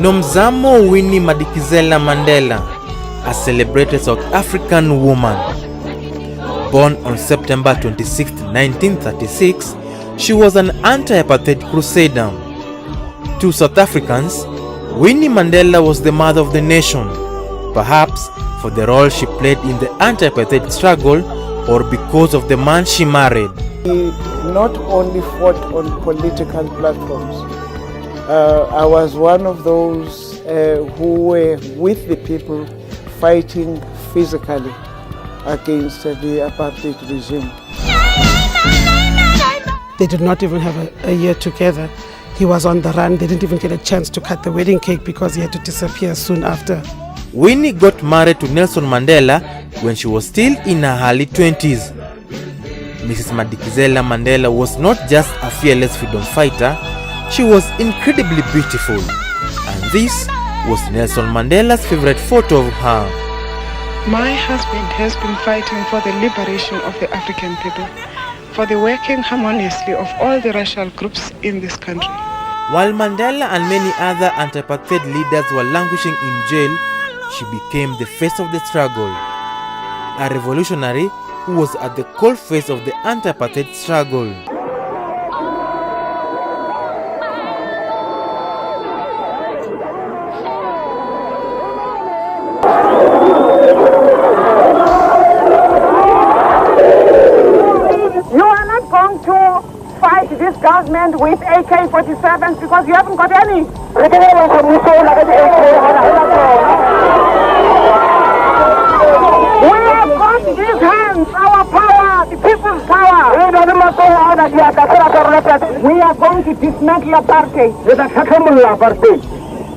Nomzamo Winnie Madikizela Mandela, a celebrated South African woman. Born on September 26, 1936, she was an anti-apertheid crusader. To South Africans, Winnie Mandela was the mother of the nation, perhaps for the role she played in the anti-apertheid struggle or because of the man she married. He not only fought on political platforms. I was one of those who were with the people fighting physically against the apartheid regime. They did not even have a year together. He was on the run. They didn't even get a chance to cut the wedding cake because he had to disappear soon after. Winnie got married to Nelson Mandela when she was still in her early 20s. Mrs. Madikizela Mandela was not just a fearless freedom fighter, she was incredibly beautiful. And this was Nelson Mandela's favorite photo of her. My husband has been fighting for the liberation of the African people, for the working harmoniously of all the racial groups in this country. While Mandela and many other anti-apartheid leaders were languishing in jail, she became the face of the struggle. A revolutionary who was at the coalface of the anti-apartheid struggle. You are not going to fight this government with AK-47s because you haven't got any. We have got these hands, our power, the people's power. We are going to dismantle apartheid.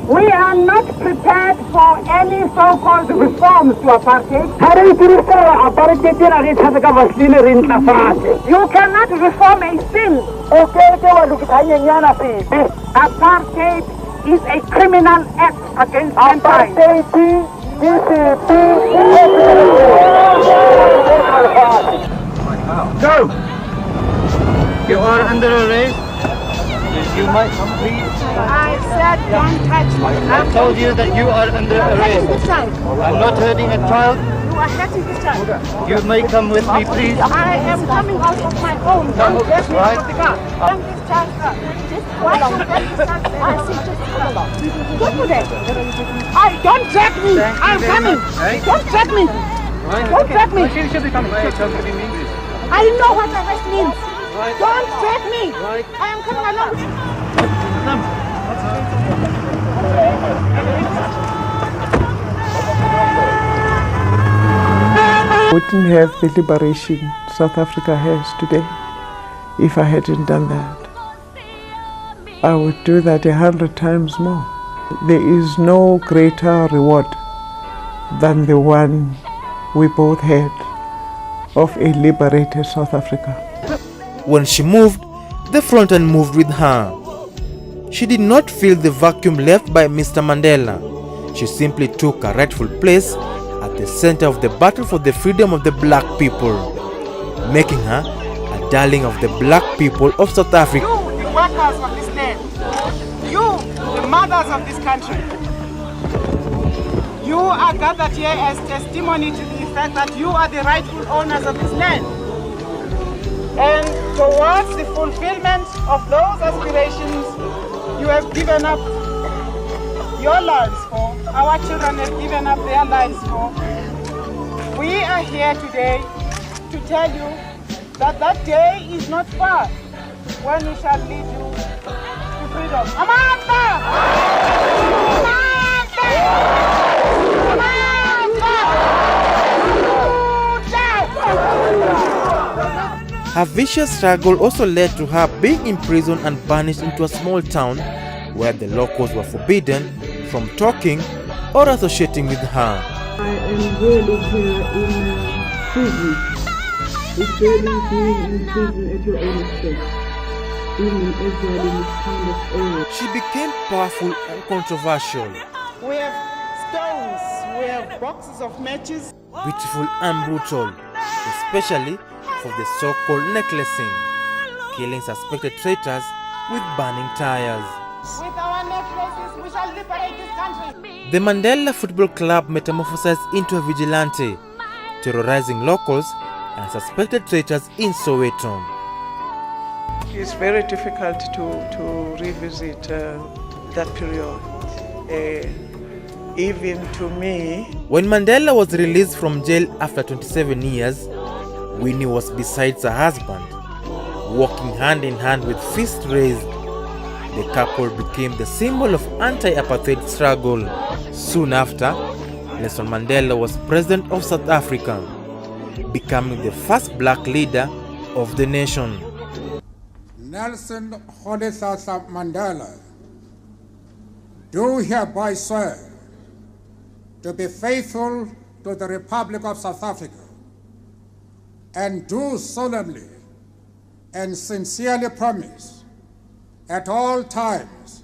We are not prepared for any so-called reforms to apartheid. You cannot reform a sin. Apartheid is a criminal act against mankind. Go! You are under arrest. You might come, please. I said don't touch me. I told you that you are under arrest. I'm not hurting a child. You are hurting this child. You may come with me, please. I am coming out of my own. Don't get me to the car. Bring this child up. Why don't you get this child? I see just go to them. Don't drag me. I'm coming. Don't drag me. Don't drag me. She should be coming. I know what arrest means. Don't drag me. I am coming along. Wouldn't have the liberation South Africa has today if I hadn't done that. I would do that 100 times more. There is no greater reward than the one we both had of a liberated South Africa. When she moved, the front end moved with her. She did not fill the vacuum left by Mr. Mandela. She simply took her rightful place at the center of the battle for the freedom of the black people, making her a darling of the black people of South Africa. You, the workers of this land, you, the mothers of this country, you are gathered here as testimony to the fact that you are the rightful owners of this land. And towards the fulfillment of those aspirations, you have given up your lives for, our children have given up their lives for. We are here today to tell you that that day is not far when we shall lead you to freedom. Amanda! Her vicious struggle also led to her being imprisoned and banished into a small town where the locals were forbidden from talking or associating with her. I am really here in prison. It's really being in prison at your own expense. Being in exile in this kind of area. She became powerful and controversial. We have stones, we have boxes of matches. Beautiful and brutal, especially for the so-called necklacing, killing suspected traitors with burning tires. With our take places, we shall liberate this country. The Mandela Football Club metamorphosized into a vigilante, terrorizing locals and suspected traitors in Soweto. It's very difficult to revisit that period. Even to me. When Mandela was released from jail after 27 years, Winnie was beside her husband, walking hand in hand with fists raised. The couple became the symbol of anti-apartheid struggle. Soon after, Nelson Mandela was president of South Africa, becoming the first black leader of the nation. Nelson Mandela, do hereby swear to be faithful to the Republic of South Africa, and do solemnly and sincerely promise at all times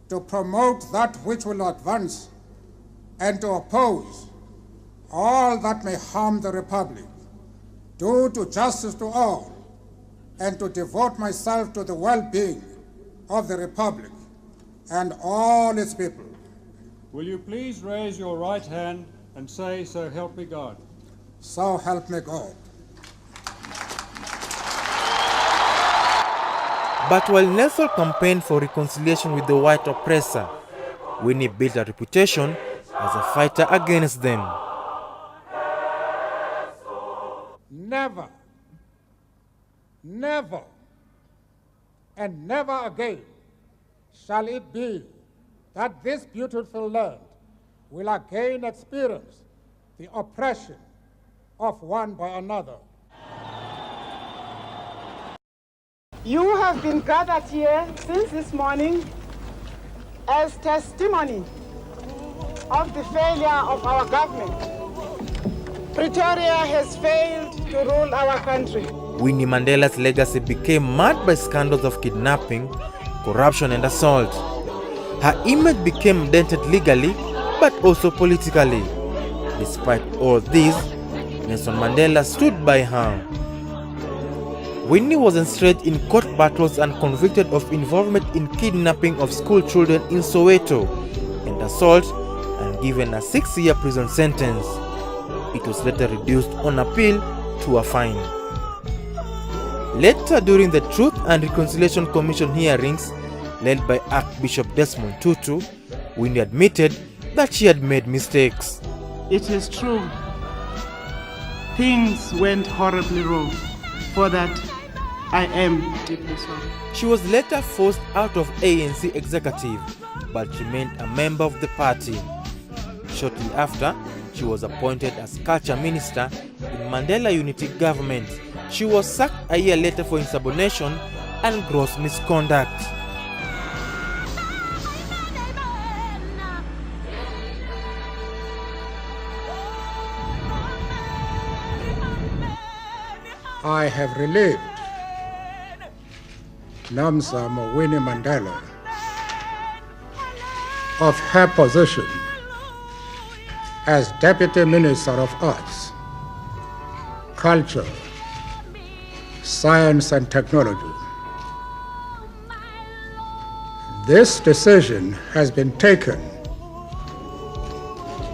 to promote that which will advance and to oppose all that may harm the Republic, do justice to all, and to devote myself to the well-being of the Republic and all its people. Will you please raise your right hand and say, "So help me God"? So help me God. But while Nelson campaigned for reconciliation with the white oppressor, Winnie built a reputation as a fighter against them. Never, never, and never again shall it be that this beautiful land will again experience the oppression of one by another. You have been gathered here since this morning as testimony of the failure of our government. Pretoria has failed to rule our country. Winnie Mandela's legacy became marred by scandals of kidnapping, corruption and assault. Her image became dented legally but also politically. Despite all this, Nelson Mandela stood by her. Winnie was ensnared in court battles and convicted of involvement in kidnapping of school children in Soweto and assault, and given a 6-year prison sentence. It was later reduced on appeal to a fine. Later, during the Truth and Reconciliation Commission hearings led by Archbishop Desmond Tutu, Winnie admitted that she had made mistakes. It is true. Things went horribly wrong. For that, I am deeply sorry. She was later forced out of ANC executive, but remained a member of the party. Shortly after, she was appointed as culture minister in Mandela Unity government. She was sacked a year later for insubordination and gross misconduct. I have relieved Namsa Winnie Mandela of her position as Deputy Minister of Arts, Culture, Science and Technology. This decision has been taken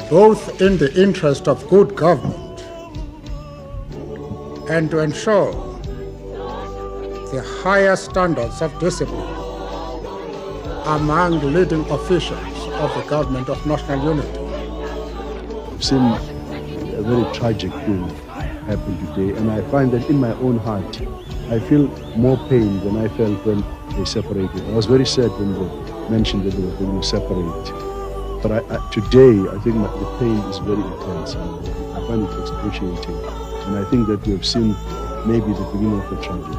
both in the interest of good government and to ensure the highest standards of discipline among the leading officials of the Government of National Unity. I've seen a very tragic thing happen today, and I find that in my own heart, I feel more pain than I felt when they separated. I was very sad when they mentioned that they were going to separate. But today, I think the pain is very intense, and I find it excruciating. And I think that we have seen maybe the beginning of a tragedy.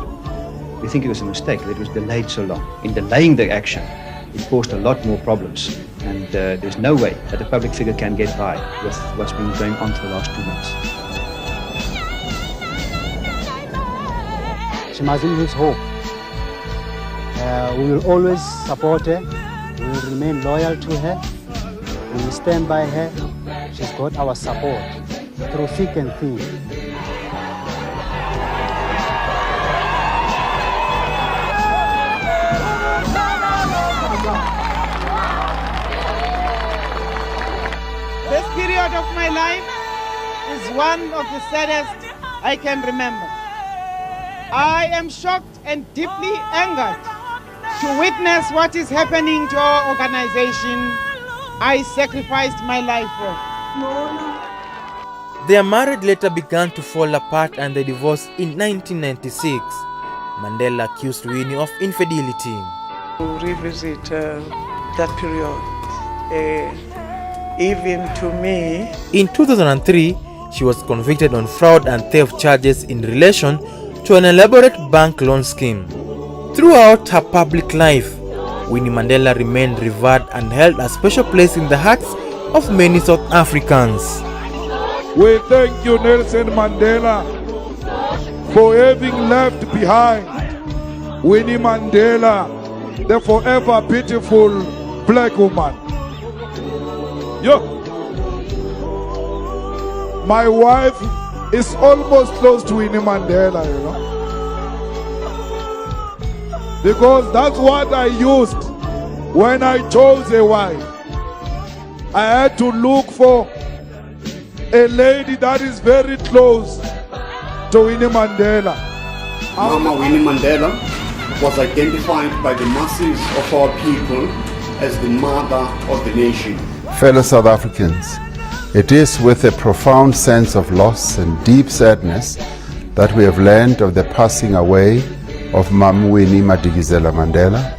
We think it was a mistake that it was delayed so long. In delaying the action, it caused a lot more problems. And there's no way that a public figure can get by with what's been going on for the last 2 months. She mustn't lose hope. We will always support her. We will remain loyal to her. We will stand by her. She's got our support through thick and thin. my life is one of the saddest I can remember. I am shocked and deeply angered to witness what is happening to our organization I sacrificed my life for. Their marriage later began to fall apart and they divorced in 1996. Mandela accused Winnie of infidelity. To revisit that period, even to me. In 2003, she was convicted on fraud and theft charges in relation to an elaborate bank loan scheme. Throughout her public life, Winnie Mandela remained revered and held a special place in the hearts of many South Africans. We thank you, Nelson Mandela, for having left behind Winnie Mandela, the forever beautiful black woman. My wife is almost close to Winnie Mandela, you know. Because that's what I used when I chose a wife. I had to look for a lady that is very close to Winnie Mandela. Mama Winnie Mandela was identified by the masses of our people as the mother of the nation. Fellow South Africans, it is with a profound sense of loss and deep sadness that we have learned of the passing away of Mam Winnie Madikizela Mandela.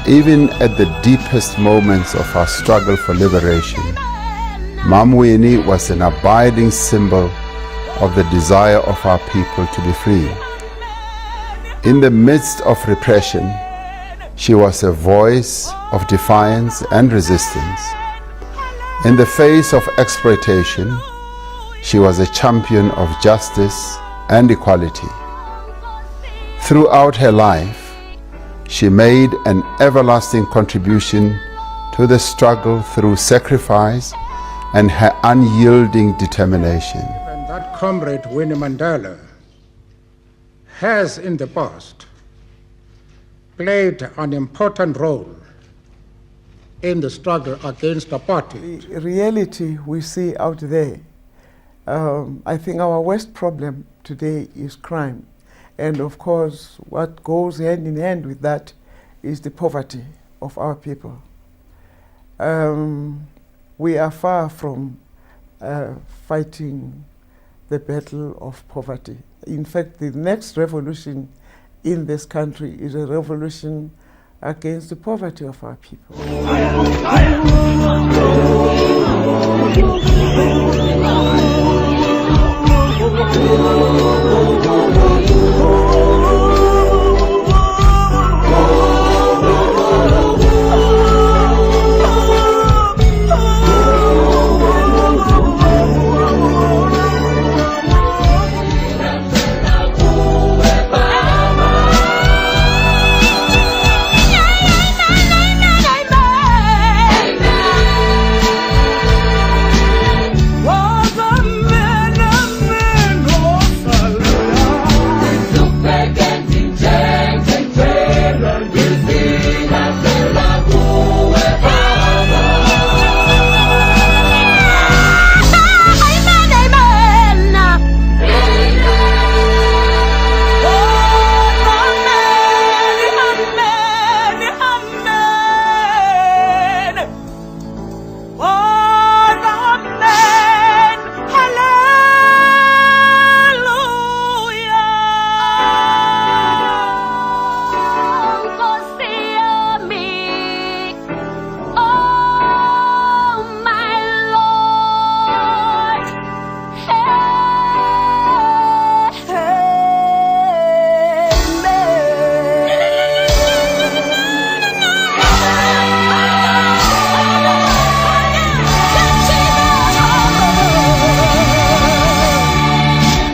Even at the deepest moments of our struggle for liberation, Mam Winnie was an abiding symbol of the desire of our people to be free. In the midst of repression, she was a voice of defiance and resistance. In the face of exploitation, she was a champion of justice and equality. Throughout her life, she made an everlasting contribution to the struggle through sacrifice and her unyielding determination. And that comrade, Winnie Mandela, has in the past played an important role in the struggle against apartheid. The reality we see out there, I think our worst problem today is crime. And of course, what goes hand in hand with that is the poverty of our people. We are far from fighting the battle of poverty. In fact, the next revolution in this country is a revolution against the poverty of our people.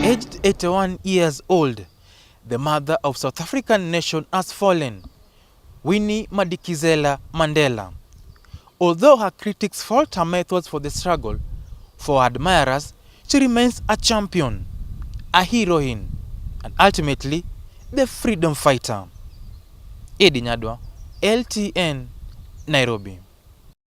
Aged 81 years old, the mother of South African nation has fallen, Winnie Madikizela Mandela. Although her critics fault her methods for the struggle, for her admirers, she remains a champion, a heroine, and ultimately, the freedom fighter. Eddy Nyadwa, LTN, Nairobi.